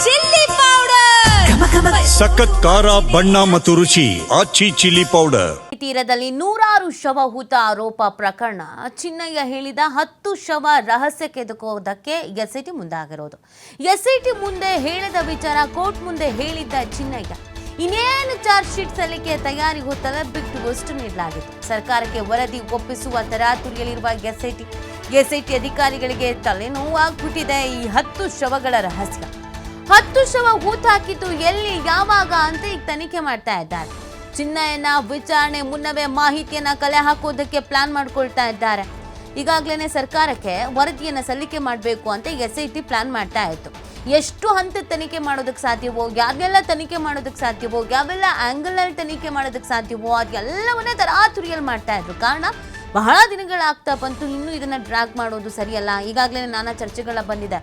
Chilli powder, ಸಖತ್ ಖಾರ ಬಣ್ಣ ಮತ್ತು ರುಚಿ ಆಚಿ ಚಿಲ್ಲಿ ಪೌಡರ್. ತೀರದಲ್ಲಿ ನೂರಾರು ಶವಹೂತ ಆರೋಪ ಪ್ರಕರಣ. ಚಿನ್ನಯ್ಯ ಹೇಳಿದ 10 ಶವ ರಹಸ್ಯ ಕೆದಕೋದಕ್ಕೆ ಎಸ್ಐಟಿ ಮುಂದಾಗಿರೋದು. ಎಸ್ಐಟಿ ಮುಂದೆ ಹೇಳಿದ ವಿಚಾರ ಕೋರ್ಟ್ ಮುಂದೆ ಹೇಳಿದ್ದ ಚಿನ್ನಯ್ಯ. ಇನ್ನೇನು ಚಾರ್ಜ್ ಶೀಟ್ ಸಲ್ಲಿಕೆ ತಯಾರಿ ಹೊತ್ತಲ್ಲ ಬಿಗ್ ಟ್ವಿಸ್ಟ್ ನೀಡಲಾಗಿತ್ತು. ಸರ್ಕಾರಕ್ಕೆ ವರದಿ ಒಪ್ಪಿಸುವ ತರಾತುರಿಯಲ್ಲಿರುವ ಎಸ್ಐಟಿ ಅಧಿಕಾರಿಗಳಿಗೆ ತಲೆನೋವಾಗ್ಬಿಟ್ಟಿದೆ. ಈ 10 ಶವಗಳ ರಹಸ್ಯ, 10 ಶವ ಹೂತಾಕಿದ್ದು ಎಲ್ಲಿ, ಯಾವಾಗ ಅಂತ ಈಗ ತನಿಖೆ ಮಾಡ್ತಾ ಇದ್ದಾರೆ. ಚಿನ್ನಯ್ಯನ ವಿಚಾರಣೆ ಮುನ್ನವೇ ಮಾಹಿತಿಯನ್ನ ಕಲೆ ಹಾಕೋದಕ್ಕೆ ಪ್ಲಾನ್ ಮಾಡ್ಕೊಳ್ತಾ ಇದ್ದಾರೆ. ಈಗಾಗಲೇ ಸರ್ಕಾರಕ್ಕೆ ವರದಿಯನ್ನ ಸಲ್ಲಿಕೆ ಮಾಡಬೇಕು ಅಂತ ಎಸ್ಐಟಿ ಪ್ಲಾನ್ ಮಾಡ್ತಾ ಇತ್ತು. ಎಷ್ಟು ಹಂತ ತನಿಖೆ ಮಾಡೋದಕ್ಕೆ ಸಾಧ್ಯವೋ, ಯಾವೆಲ್ಲ ತನಿಖೆ ಮಾಡೋದಕ್ಕೆ ಸಾಧ್ಯವೋ, ಯಾವೆಲ್ಲ ಆಂಗಲ್ ಅಲ್ಲಿ ತನಿಖೆ ಮಾಡೋದಕ್ಕೆ ಸಾಧ್ಯವೋ ಅದೆಲ್ಲವನ್ನೇ ತರಾತುರಿಯಲ್ಲಿ ಮಾಡ್ತಾ ಇದ್ರು. ಕಾರಣ ಬಹಳ ದಿನಗಳಾಗ್ತಾ ಬಂತು. ಇನ್ನೂ ಇದನ್ನ ಡ್ರ್ಯಾಗ್ ಮಾಡೋದು ಸರಿಯಲ್ಲ. ಈಗಾಗಲೇ ನಾನಾ ಚರ್ಚೆಗಳ ಬಂದಿದೆ.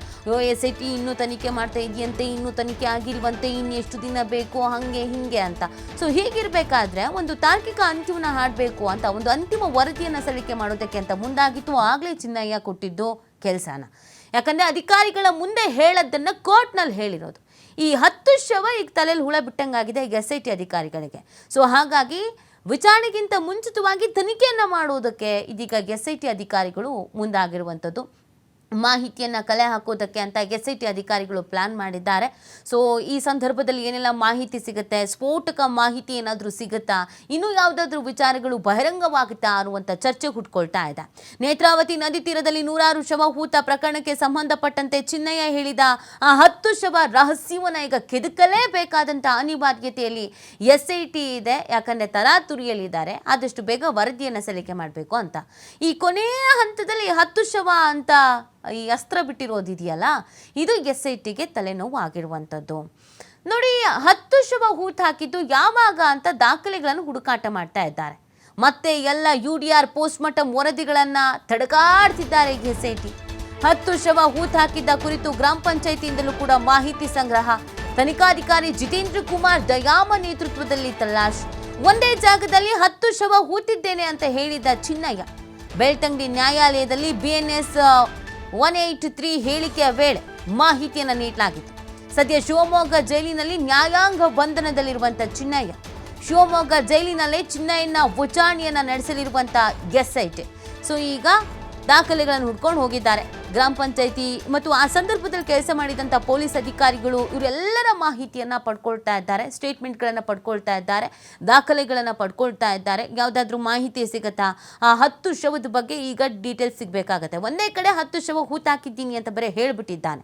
ಎಸ್ಐಟಿ ಇನ್ನೂ ತನಿಖೆ ಮಾಡ್ತಾ ಇದೆಯಂತೆ, ಇನ್ನೂ ತನಿಖೆ ಆಗಿಲ್ವಂತೆ, ಇನ್ನು ಎಷ್ಟು ದಿನ ಬೇಕು, ಹಂಗೆ ಹಿಂಗೆ ಅಂತ. ಸೊ ಹೀಗಿರ್ಬೇಕಾದ್ರೆ ಒಂದು ತಾರ್ಕಿಕ ಅಂತ್ಯವನ್ನ ಹಾಡಬೇಕು ಅಂತ ಒಂದು ಅಂತಿಮ ವರದಿಯನ್ನ ಸಲ್ಲಿಕೆ ಮಾಡೋದಕ್ಕೆ ಅಂತ ಮುಂದಾಗಿತ್ತು. ಆಗಲೇ ಚಿನ್ನಯ್ಯ ಕೊಟ್ಟಿದ್ದು ಕೆಲಸನ. ಯಾಕಂದ್ರೆ ಅಧಿಕಾರಿಗಳ ಮುಂದೆ ಹೇಳೋದನ್ನ ಕೋರ್ಟ್ನಲ್ಲಿ ಹೇಳಿರೋದು. ಈ 10 ಶವ ಈಗ ತಲೆಯಲ್ಲಿ ಹುಳ ಬಿಟ್ಟಂಗಾಗಿದೆ ಎಸ್ಐಟಿ ಅಧಿಕಾರಿಗಳಿಗೆ. ಸೊ ಹಾಗಾಗಿ ವಿಚಾರಣೆಗಿಂತ ಮುಂಚಿತವಾಗಿ ತನಿಖೆಯನ್ನು ಮಾಡುವುದಕ್ಕೆ ಇದೀಗ ಎಸ್ಐಟಿ ಅಧಿಕಾರಿಗಳು ಮುಂದಾಗಿರುವಂಥದ್ದು. ಮಾಹಿತಿಯನ್ನು ಕಲೆ ಹಾಕೋದಕ್ಕೆ ಅಂತ ಎಸ್ಐಟಿ ಅಧಿಕಾರಿಗಳು ಪ್ಲಾನ್ ಮಾಡಿದ್ದಾರೆ. ಸೊ ಈ ಸಂದರ್ಭದಲ್ಲಿ ಏನೆಲ್ಲ ಮಾಹಿತಿ ಸಿಗುತ್ತೆ, ಸ್ಫೋಟಕ ಮಾಹಿತಿ ಏನಾದರೂ ಸಿಗುತ್ತಾ, ಇನ್ನೂ ಯಾವುದಾದ್ರೂ ವಿಚಾರಗಳು ಬಹಿರಂಗವಾಗುತ್ತಾ ಅನ್ನುವಂಥ ಚರ್ಚೆ ಹುಟ್ಕೊಳ್ತಾ ಇದೆ. ನೇತ್ರಾವತಿ ನದಿ ತೀರದಲ್ಲಿ ನೂರಾರು ಶವ ಹೂತ ಪ್ರಕರಣಕ್ಕೆ ಸಂಬಂಧಪಟ್ಟಂತೆ ಚಿನ್ನಯ್ಯ ಹೇಳಿದ 10 ಶವ ರಹಸ್ಯವನ್ನು ಈಗ ಕೆದಕಲೇಬೇಕಾದಂಥ ಅನಿವಾರ್ಯತೆಯಲ್ಲಿ ಎಸ್ಐಟಿ ಇದೆ. ಯಾಕಂದರೆ ತರಾತುರಿಯಲ್ಲಿದ್ದಾರೆ. ಆದಷ್ಟು ಬೇಗ ವರದಿಯನ್ನು ಸಲ್ಲಿಕೆ ಮಾಡಬೇಕು ಅಂತ. ಈ ಕೊನೆಯ ಹಂತದಲ್ಲಿ 10 ಶವ ಅಂತ ಈ ಅಸ್ತ್ರ ಬಿಟ್ಟಿರೋದಿದೆಯಲ್ಲ, ಇದು ಎಸ್ಐಟಿಗೆ ತಲೆನೋವು ಆಗಿರುವಂಥದ್ದು. ನೋಡಿ, 10 ಶವ ಹೂತು ಹಾಕಿದ್ದು ಯಾವಾಗ ಅಂತ ದಾಖಲೆಗಳನ್ನು ಹುಡುಕಾಟ ಮಾಡ್ತಾ ಇದ್ದಾರೆ. ಮತ್ತೆ ಎಲ್ಲ UDR ಪೋಸ್ಟ್ ಮಾರ್ಟಮ್ ವರದಿಗಳನ್ನು ತಡಕಾಡ್ತಿದ್ದಾರೆ ಎಸ್ಐಟಿ. 10 ಶವ ಹೂತು ಹಾಕಿದ್ದ ಕುರಿತು ಗ್ರಾಮ ಪಂಚಾಯಿತಿಯಿಂದಲೂ ಕೂಡ ಮಾಹಿತಿ ಸಂಗ್ರಹ. ತನಿಖಾಧಿಕಾರಿ ಜಿತೇಂದ್ರ ಕುಮಾರ್ ದಯಾಮ ನೇತೃತ್ವದಲ್ಲಿ ತಲಾಶ್. ಒಂದೇ ಜಾಗದಲ್ಲಿ 10 ಶವ ಹೂತಿದ್ದೇನೆ ಅಂತ ಹೇಳಿದ್ದ ಚಿನ್ನಯ್ಯ. ಬೆಳ್ತಂಗಡಿ ನ್ಯಾಯಾಲಯದಲ್ಲಿ BNS 183 ಹೇಳಿಕೆಯ ವೇಳೆ ಮಾಹಿತಿಯನ್ನು ನೀಡಲಾಗಿತ್ತು. ಸದ್ಯ ಶಿವಮೊಗ್ಗ ಜೈಲಿನಲ್ಲಿ ನ್ಯಾಯಾಂಗ ಬಂಧನದಲ್ಲಿರುವಂಥ ಚಿನ್ನಯ್ಯ. ಶಿವಮೊಗ್ಗ ಜೈಲಿನಲ್ಲೇ ಚಿನ್ನಯ್ಯನ ವಿಚಾರಣೆಯನ್ನು ನಡೆಸಲಿರುವಂಥ ಎಸ್ಐಟಿ. ಸೊ ಈಗ ದಾಖಲೆಗಳನ್ನು ಹುಡ್ಕೊಂಡು ಹೋಗಿದ್ದಾರೆ. ಗ್ರಾಮ ಪಂಚಾಯಿತಿ ಮತ್ತು ಆ ಸಂದರ್ಭದಲ್ಲಿ ಕೆಲಸ ಮಾಡಿದಂಥ ಪೊಲೀಸ್ ಅಧಿಕಾರಿಗಳು ಇವರೆಲ್ಲರ ಮಾಹಿತಿಯನ್ನು ಪಡ್ಕೊಳ್ತಾ ಇದ್ದಾರೆ. ಸ್ಟೇಟ್ಮೆಂಟ್ಗಳನ್ನು ಪಡ್ಕೊಳ್ತಾ ಇದ್ದಾರೆ, ದಾಖಲೆಗಳನ್ನು ಪಡ್ಕೊಳ್ತಾ ಇದ್ದಾರೆ. ಯಾವುದಾದ್ರೂ ಮಾಹಿತಿ ಸಿಗುತ್ತಾ, ಆ 10 ಶವದ ಬಗ್ಗೆ ಈಗ ಡೀಟೇಲ್ಸ್ ಸಿಗಬೇಕಾಗತ್ತೆ. ಒಂದೇ ಕಡೆ 10 ಶವ ಹೂತಾಕಿದ್ದೀನಿ ಅಂತ ಬರೀ ಹೇಳಿಬಿಟ್ಟಿದ್ದಾನೆ.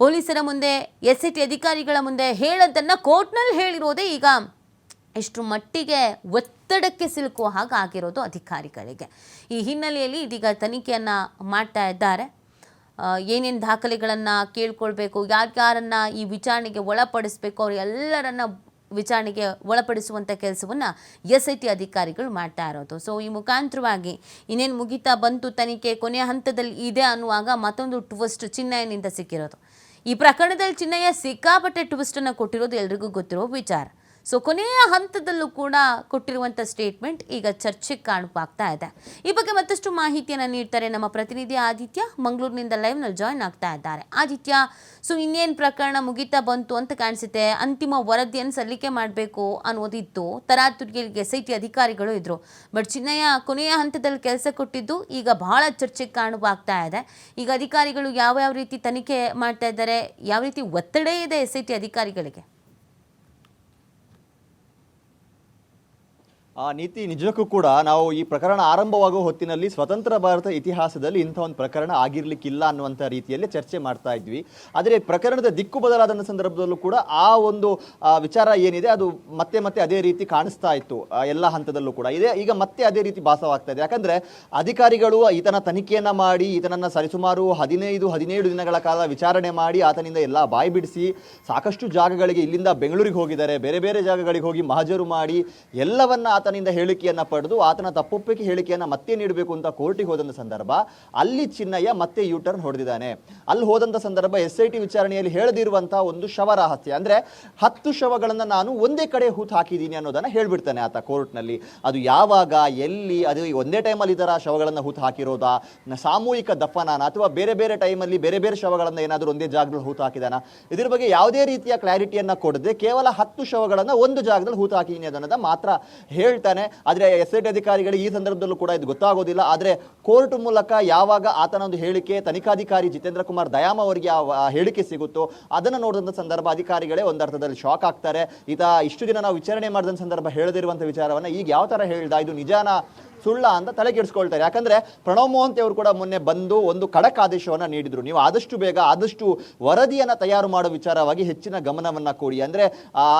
ಪೊಲೀಸರ ಮುಂದೆ, ಎಸ್ಐಟಿ ಅಧಿಕಾರಿಗಳ ಮುಂದೆ ಹೇಳೋದನ್ನು ಕೋರ್ಟ್ನಲ್ಲಿ ಹೇಳಿರೋದೇ ಈಗ ಎಷ್ಟು ಮಟ್ಟಿಗೆ ಒತ್ತಡಕ್ಕೆ ಸಿಲುಕುವ ಹಾಗೆ ಆಗಿರೋದು ಅಧಿಕಾರಿಗಳಿಗೆ. ಈ ಹಿನ್ನೆಲೆಯಲ್ಲಿ ಇದೀಗ ತನಿಖೆಯನ್ನು ಮಾಡ್ತಾ ಇದ್ದಾರೆ. ಏನೇನು ದಾಖಲೆಗಳನ್ನು ಕೇಳ್ಕೊಳ್ಬೇಕು, ಯಾರ್ಯಾರನ್ನು ಈ ವಿಚಾರಣೆಗೆ ಒಳಪಡಿಸಬೇಕು, ಅವರೆಲ್ಲರನ್ನ ವಿಚಾರಣೆಗೆ ಒಳಪಡಿಸುವಂಥ ಕೆಲಸವನ್ನು ಎಸ್ಐಟಿ ಅಧಿಕಾರಿಗಳು ಮಾಡ್ತಾ ಇರೋದು. ಸೊ ಈ ಮುಖಾಂತರವಾಗಿ ಇನ್ನೇನು ಮುಗಿತಾ ಬಂತು ತನಿಖೆ, ಕೊನೆಯ ಹಂತದಲ್ಲಿ ಇದೆ ಅನ್ನುವಾಗ ಮತ್ತೊಂದು ಟ್ವಿಸ್ಟ್ ಚಿನ್ನಯ್ಯನಿಂದ ಸಿಕ್ಕಿರೋದು. ಈ ಪ್ರಕರಣದಲ್ಲಿ ಚಿನ್ನಯ್ಯ ಸಿಕ್ಕಾಪಟ್ಟೆ ಟ್ವಿಸ್ಟನ್ನು ಕೊಟ್ಟಿರೋದು ಎಲ್ರಿಗೂ ಗೊತ್ತಿರೋ ವಿಚಾರ. ಸೊ ಕೊನೆಯ ಹಂತದಲ್ಲೂ ಕೂಡ ಕೊಟ್ಟಿರುವಂಥ ಸ್ಟೇಟ್ಮೆಂಟ್ ಈಗ ಚರ್ಚೆಗೆ ಕಾರಣವಾಗ್ತಾ ಇದೆ. ಈ ಬಗ್ಗೆ ಮತ್ತಷ್ಟು ಮಾಹಿತಿಯನ್ನು ನೀಡ್ತಾರೆ ನಮ್ಮ ಪ್ರತಿನಿಧಿ ಆದಿತ್ಯ. ಮಂಗಳೂರಿನಿಂದ ಲೈವ್ನಲ್ಲಿ ಜಾಯ್ನ್ ಆಗ್ತಾ ಇದ್ದಾರೆ. ಆದಿತ್ಯ, ಸೊ ಇನ್ನೇನು ಪ್ರಕರಣ ಮುಗಿತಾ ಬಂತು ಅಂತ ಕಾಣಿಸುತ್ತೆ. ಅಂತಿಮ ವರದಿಯನ್ನು ಸಲ್ಲಿಕೆ ಮಾಡಬೇಕು ಅನ್ನೋದಿತ್ತು. ತರಾತುರಿಯಲ್ಲಿ ಎಸ್ಐಟಿ ಅಧಿಕಾರಿಗಳು ಇದ್ರು. ಬಟ್ ಚಿನ್ನಯ್ಯ ಕೊನೆಯ ಹಂತದಲ್ಲಿ ಕೆಲಸ ಕೊಟ್ಟಿದ್ದು ಈಗ ಬಹಳ ಚರ್ಚೆಗೆ ಕಾರಣವಾಗ್ತಾ ಇದೆ. ಈಗ ಅಧಿಕಾರಿಗಳು ಯಾವ ರೀತಿ ತನಿಖೆ ಮಾಡ್ತಾ ಇದ್ದಾರೆ, ಯಾವ ರೀತಿ ಒತ್ತಡ ಇದೆ ಎಸ್ಐಟಿ ಅಧಿಕಾರಿಗಳಿಗೆ? ನೀತಿ, ನಿಜಕ್ಕೂ ಕೂಡ ನಾವು ಈ ಪ್ರಕರಣ ಆರಂಭವಾಗುವ ಹೊತ್ತಿನಲ್ಲಿ ಸ್ವತಂತ್ರ ಭಾರತ ಇತಿಹಾಸದಲ್ಲಿ ಇಂಥ ಒಂದು ಪ್ರಕರಣ ಆಗಿರ್ಲಿಕ್ಕಿಲ್ಲ ಅನ್ನುವಂಥ ರೀತಿಯಲ್ಲಿ ಚರ್ಚೆ ಮಾಡ್ತಾ ಇದ್ವಿ. ಆದರೆ ಪ್ರಕರಣದ ದಿಕ್ಕು ಬದಲಾದ ಸಂದರ್ಭದಲ್ಲೂ ಕೂಡ ಆ ಒಂದು ವಿಚಾರ ಏನಿದೆ ಅದು ಮತ್ತೆ ಮತ್ತೆ ಅದೇ ರೀತಿ ಕಾಣಿಸ್ತಾ ಇತ್ತು. ಎಲ್ಲ ಹಂತದಲ್ಲೂ ಕೂಡ ಈಗ ಮತ್ತೆ ಅದೇ ರೀತಿ ಭಾಸವಾಗ್ತಾ ಇದೆ. ಯಾಕಂದ್ರೆ ಅಧಿಕಾರಿಗಳು ಈತನ ತನಿಖೆಯನ್ನ ಮಾಡಿ ಈತನನ್ನ ಸರಿಸುಮಾರು 15-17 ದಿನಗಳ ಕಾಲ ವಿಚಾರಣೆ ಮಾಡಿ ಆತನಿಂದ ಎಲ್ಲ ಬಾಯಿ ಬಿಡಿಸಿ ಸಾಕಷ್ಟು ಜಾಗಗಳಿಗೆ, ಇಲ್ಲಿಂದ ಬೆಂಗಳೂರಿಗೆ ಹೋಗಿದ್ದಾರೆ, ಬೇರೆ ಬೇರೆ ಜಾಗಗಳಿಗೆ ಹೋಗಿ ಮಹಜರು ಮಾಡಿ ಎಲ್ಲವನ್ನ ಆತನಿಂದ ಹೇಳಿಕೆಯನ್ನ ಪಡೆದು ಆತನ ತಪ್ಪೊಪ್ಪಿಗೆ ಹೇಳಿಕೆಯನ್ನ ಮತ್ತೆ ನೀಡಬೇಕು ಅಂತ ಕೋರ್ಟಿಗೆ ಹೋದಂತ ಸಂದರ್ಭ ಅಲ್ಲಿ ಚಿನ್ನಯ್ಯ ಮತ್ತೆ ಯೂಟರ್ನ್ ಹೊಡೆದಿದ್ದಾನೆ. ಅಲ್ಲಿ ಹೋದಂತ ಸಂದರ್ಭ SIT ವಿಚಾರಣೆಯಲ್ಲಿ ಹೇಳದಿರುವಂತಹ ಒಂದು ಶವ ರಹಸ್ಯ, ಅಂದ್ರೆ 10 ಶವಗಳನ್ನ ನಾನು ಒಂದೇ ಕಡೆ ಹೂತು ಹಾಕಿದ್ದೀನಿ ಅನ್ನೋದನ್ನ ಹೇಳ್ಬಿಡ್ತಾನೆ ಆತ ಕೋರ್ಟ್ನಲ್ಲಿ. ಅದು ಯಾವಾಗ, ಎಲ್ಲಿ, ಅದು ಒಂದೇ ಟೈಮಲ್ಲಿ ಈ ತರ ಶವಗಳನ್ನ ಹೂತು ಹಾಕಿರೋದಾ, ಸಾಮೂಹಿಕ ದಫನಾನ, ಅಥವಾ ಬೇರೆ ಬೇರೆ ಟೈಮಲ್ಲಿ ಬೇರೆ ಬೇರೆ ಶವಗಳನ್ನ ಏನಾದರೂ ಒಂದೇ ಜಾಗದಲ್ಲಿ ಹೂತು ಹಾಕಿದಾನ, ಇದ್ರ ಬಗ್ಗೆ ಯಾವುದೇ ರೀತಿಯ ಕ್ಲಾರಿಟಿಯನ್ನ ಕೊಡದೆ ಕೇವಲ 10 ಶವಗಳನ್ನ ಒಂದು ಜಾಗದಲ್ಲಿ ಹೂತು ಹಾಕಿದ್ದೀನಿ ಅದನ್ನ ಮಾತ್ರ ಹೇಳ್ತಾನೆ. ಆದ್ರೆ SIT ಅಧಿಕಾರಿಗಳಿಗೆ ಈ ಸಂದರ್ಭದಲ್ಲೂ ಕೂಡ ಇದು ಗೊತ್ತಾಗೋದಿಲ್ಲ. ಆದ್ರೆ ಕೋರ್ಟ್ ಮೂಲಕ ಯಾವಾಗ ಆತನ ಒಂದು ಹೇಳಿಕೆ ತನಿಖಾಧಿಕಾರಿ ಜಿತೇಂದ್ರ ಕುಮಾರ್ ದಯಾಮ್ ಅವರಿಗೆ ಆ ಹೇಳಿಕೆ ಸಿಗುತ್ತೋ ಅದನ್ನ ನೋಡಿದಂತ ಸಂದರ್ಭ ಅಧಿಕಾರಿಗಳೇ ಒಂದರ್ಥದಲ್ಲಿ ಶಾಕ್ ಆಗ್ತಾರೆ. ಈತ ಇಷ್ಟು ದಿನ ನಾವು ವಿಚಾರಣೆ ಮಾಡಿದ ಸಂದರ್ಭ ಹೇಳದಿರುವಂತ ವಿಚಾರವನ್ನ ಈಗ ಯಾವ ತರ ಹೇಳ್ದ, ಇದು ನಿಜಾನ ಸುಳ್ಳ ಅಂತ ತಲೆ ಕೆಡಿಸ್ಕೊಳ್ತಾರೆ. ಯಾಕಂದ್ರೆ ಪ್ರಣವ್ ಮೊಹಂತಿ ಅವರು ಕೂಡ ಮೊನ್ನೆ ಬಂದು ಒಂದು ಖಡಕ್ ಆದೇಶವನ್ನ ನೀಡಿದ್ರು, ನೀವು ಆದಷ್ಟು ಬೇಗ ಆದಷ್ಟು ವರದಿಯನ್ನ ತಯಾರು ಮಾಡೋ ವಿಚಾರವಾಗಿ ಹೆಚ್ಚಿನ ಗಮನವನ್ನ ಕೊಡಿ. ಅಂದ್ರೆ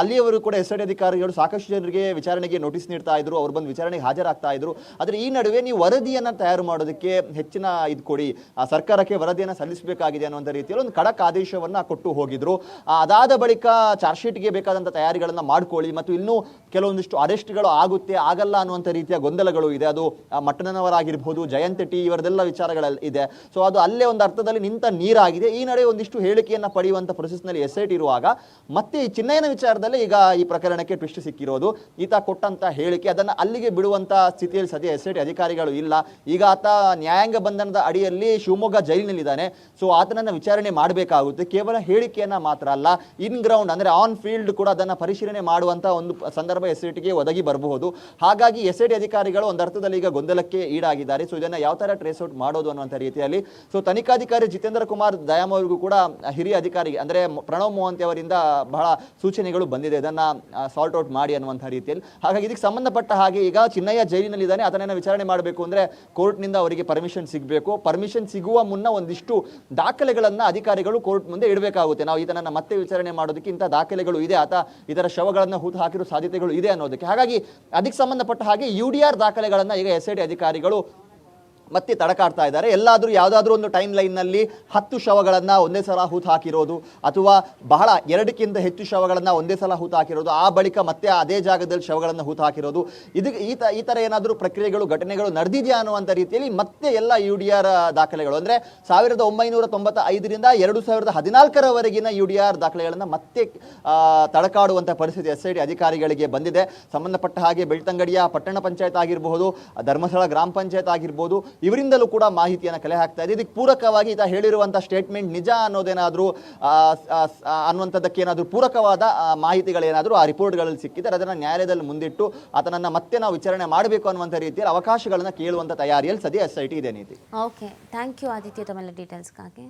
ಅಲ್ಲಿಯವರು ಕೂಡ SIT ಅಧಿಕಾರಿಗಳು ಸಾಕಷ್ಟು ಜನರಿಗೆ ವಿಚಾರಣೆಗೆ ನೋಟಿಸ್ ನೀಡ್ತಾ ಇದ್ರು, ಅವ್ರು ಬಂದು ವಿಚಾರಣೆಗೆ ಹಾಜರಾಗ್ತಾ ಇದ್ರು. ಆದ್ರೆ ಈ ನಡುವೆ ನೀವು ವರದಿಯನ್ನ ತಯಾರು ಮಾಡೋದಕ್ಕೆ ಹೆಚ್ಚಿನ ಇದು ಕೊಡಿ, ಸರ್ಕಾರಕ್ಕೆ ವರದಿಯನ್ನ ಸಲ್ಲಿಸಬೇಕಾಗಿದೆ ಅನ್ನುವಂಥ ರೀತಿಯಲ್ಲಿ ಒಂದು ಖಡಕ್ ಆದೇಶವನ್ನ ಕೊಟ್ಟು ಹೋಗಿದ್ರು. ಅದಾದ ಬಳಿಕ ಚಾರ್ಜ್ ಶೀಟ್ಗೆ ಬೇಕಾದಂತ ತಯಾರಿಗಳನ್ನ ಮಾಡ್ಕೊಳ್ಳಿ, ಮತ್ತು ಇನ್ನೂ ಕೆಲವೊಂದಿಷ್ಟು ಅರೆಸ್ಟ್ಗಳು ಆಗುತ್ತೆ ಆಗಲ್ಲ ಅನ್ನುವಂಥ ರೀತಿಯ ಗೊಂದಲಗಳು ಇದೆ. ಅದು ಮಟ್ಟನವರಾಗಿರ್ಬೋದು, ಜಯಂತ್ ಟಿ ಇವರದೆಲ್ಲ ವಿಚಾರಗಳಲ್ಲಿ ಇದೆ. ಸೊ ಅದು ಅಲ್ಲೇ ಒಂದು ಅರ್ಥದಲ್ಲಿ ನಿಂತ ನೀರಾಗಿದೆ. ಈ ನಡುವೆ ಒಂದಿಷ್ಟು ಹೇಳಿಕೆಯನ್ನ ಪಡೆಯುವಂತ ಪ್ರೊಸೆಸ್ನಲ್ಲಿ SIT ಇರುವಾಗ ಮತ್ತೆ ಈ ಚಿನ್ನಯ್ಯನ ವಿಚಾರದಲ್ಲಿ ಈಗ ಈ ಪ್ರಕರಣಕ್ಕೆ ಟ್ವಿಸ್ಟ್ ಸಿಕ್ಕಿರೋದು. ಈತ ಕೊಟ್ಟಂತ ಹೇಳಿಕೆ ಅದನ್ನ ಅಲ್ಲಿಗೆ ಬಿಡುವಂತ ಸ್ಥಿತಿಯಲ್ಲಿ ಸದ್ಯ SIT ಅಧಿಕಾರಿಗಳು ಇಲ್ಲ. ಈಗ ಆತ ನ್ಯಾಯಾಂಗ ಬಂಧನದ ಅಡಿಯಲ್ಲಿ ಶಿವಮೊಗ್ಗ ಜೈಲಿನಲ್ಲಿದ್ದಾನೆ. ಸೊ ಆತನನ್ನ ವಿಚಾರಣೆ ಮಾಡಬೇಕಾಗುತ್ತೆ. ಕೇವಲ ಹೇಳಿಕೆಯನ್ನ ಮಾತ್ರ ಅಲ್ಲ, ಇನ್ ಗ್ರೌಂಡ್ ಅಂದ್ರೆ ಆನ್ ಫೀಲ್ಡ್ ಕೂಡ ಅದನ್ನ ಪರಿಶೀಲನೆ ಮಾಡುವಂತ ಒಂದು ಸಂದರ್ಭ SITಗೆ ಒದಗಿ ಬರಬಹುದು. ಹಾಗಾಗಿ SIT ಅಧಿಕಾರಿಗಳು ಒಂದು ಅರ್ಥದಲ್ಲಿ ಈಗ ಗೊಂದಲಕ್ಕೆ ಈಡಾಗಿದ್ದಾರೆ. ಸೊ ಇದನ್ನ ಯಾವ ತರ ಟ್ರೇಸ್ ಔಟ್ ಮಾಡೋದು ಅನ್ನುವಂಥ ರೀತಿಯಲ್ಲಿ ಸೊ ತನಿಖಾಧಿಕಾರಿ ಜಿತೇಂದ್ರ ಕುಮಾರ್ ದಯಾಮ್ ಅವರಿಗೂ ಕೂಡ ಹಿರಿಯ ಅಧಿಕಾರಿಗೆ ಅಂದ್ರೆ ಪ್ರಣವ್ ಮೊಹಂತಿ ಅವರಿಂದ ಬಹಳ ಸೂಚನೆಗಳು ಬಂದಿದೆ, ಇದನ್ನ ಸಾಲ್ಟ್ ಔಟ್ ಮಾಡಿ ಅನ್ನುವಂಥ ರೀತಿಯಲ್ಲಿ. ಹಾಗಾಗಿ ಇದಕ್ಕೆ ಸಂಬಂಧಪಟ್ಟ ಹಾಗೆ ಈಗ ಚಿನ್ನಯ್ಯ ಜೈಲಿನಲ್ಲಿದ್ದಾನೆ, ಅದನ್ನ ವಿಚಾರಣೆ ಮಾಡಬೇಕು ಅಂದ್ರೆ ಕೋರ್ಟ್ನಿಂದ ಅವರಿಗೆ ಪರ್ಮಿಷನ್ ಸಿಗಬೇಕು. ಪರ್ಮಿಷನ್ ಸಿಗುವ ಮುನ್ನ ಒಂದಿಷ್ಟು ದಾಖಲೆಗಳನ್ನ ಅಧಿಕಾರಿಗಳು ಕೋರ್ಟ್ ಮುಂದೆ ಇಡಬೇಕಾಗುತ್ತೆ. ನಾವು ಈತನನ್ನ ಮತ್ತೆ ವಿಚಾರಣೆ ಮಾಡೋದಕ್ಕೆ ಇಂಥ ದಾಖಲೆಗಳು ಇದೆ, ಆತ ಇದರ ಶವಗಳನ್ನ ಹೂತು ಹಾಕಿರೋ ಸಾಧ್ಯತೆಗಳು ಇದೆ ಅನ್ನೋದಕ್ಕೆ. ಹಾಗಾಗಿ ಅದಕ್ಕೆ ಸಂಬಂಧಪಟ್ಟ ಹಾಗೆ UDR ದಾಖಲೆಗಳನ್ನ ಈಗ SIT ಅಧಿಕಾರಿಗಳು ಮತ್ತೆ ತಡಕಾಡ್ತಾ ಇದ್ದಾರೆ. ಎಲ್ಲಾದರೂ ಯಾವುದಾದ್ರೂ ಒಂದು ಟೈಮ್ ಲೈನ್ನಲ್ಲಿ 10 ಶವಗಳನ್ನ ಒಂದೇ ಸಲ ಹೂತು ಹಾಕಿರೋದು, ಅಥವಾ ಬಹಳ 2ಕ್ಕಿಂತ ಹೆಚ್ಚು ಶವಗಳನ್ನ ಒಂದೇ ಸಲ ಹೂತು ಹಾಕಿರೋದು, ಆ ಬಳಿಕ ಮತ್ತೆ ಅದೇ ಜಾಗದಲ್ಲಿ ಶವಗಳನ್ನ ಹೂತು ಹಾಕಿರೋದು, ಇದಕ್ಕೆ ಈ ತರ ಏನಾದರೂ ಪ್ರಕ್ರಿಯೆಗಳು ಘಟನೆಗಳು ನಡೆದಿದೆಯಾ ಅನ್ನುವಂಥ ರೀತಿಯಲ್ಲಿ ಮತ್ತೆ ಎಲ್ಲ UDR ದಾಖಲೆಗಳು ಅಂದ್ರೆ 1995ರಿಂದ 2014ರವರೆಗಿನ UDR ದಾಖಲೆಗಳನ್ನ ಮತ್ತೆ ತಡಕಾಡುವಂಥ ಪರಿಸ್ಥಿತಿ SIT ಅಧಿಕಾರಿಗಳಿಗೆ ಬಂದಿದೆ. ಸಂಬಂಧಪಟ್ಟ ಹಾಗೆ ಬೆಳ್ತಂಗಡಿಯ ಪಟ್ಟಣ ಪಂಚಾಯತ್ ಆಗಿರಬಹುದು, ಧರ್ಮಸ್ಥಳ ಗ್ರಾಮ ಪಂಚಾಯತ್ ಆಗಿರ್ಬೋದು, ಇವರಿಂದಲೂ ಕೂಡ ಮಾಹಿತಿಯನ್ನು ಕಲೆ ಹಾಕ್ತಾ ಇದೆ. ಇದಕ್ಕೆ ಪೂರಕವಾಗಿ ಈತ ಹೇಳಿರುವಂತಹ ಸ್ಟೇಟ್ಮೆಂಟ್ ನಿಜ ಅನ್ನೋದೇನಾದರೂ ಅನ್ನುವಂಥದ್ದಕ್ಕೆ ಏನಾದರೂ ಪೂರಕವಾದ ಮಾಹಿತಿಗಳೇನಾದರೂ ಆ ರಿಪೋರ್ಟ್ಗಳಲ್ಲಿ ಸಿಕ್ಕಿದ್ದಾರೆ ಅದನ್ನು ನ್ಯಾಯಾಲಯದಲ್ಲಿ ಮುಂದಿಟ್ಟು ಆತನನ್ನು ಮತ್ತೆ ನಾವು ವಿಚಾರಣೆ ಮಾಡಬೇಕು ಅನ್ನುವಂಥ ರೀತಿಯಲ್ಲಿ ಅವಕಾಶಗಳನ್ನು ಕೇಳುವಂಥ ತಯಾರಿಯಲ್ಲಿ ಸದ್ಯ SIT ಇದೆ. ನೀತಿ. ಓಕೆ, ಥ್ಯಾಂಕ್ ಯು ಆದಿತ್ಯ ತಮ್ಮೆಲ್ಲ ಡೀಟೇಲ್ಸ್ಗಾಗಿ.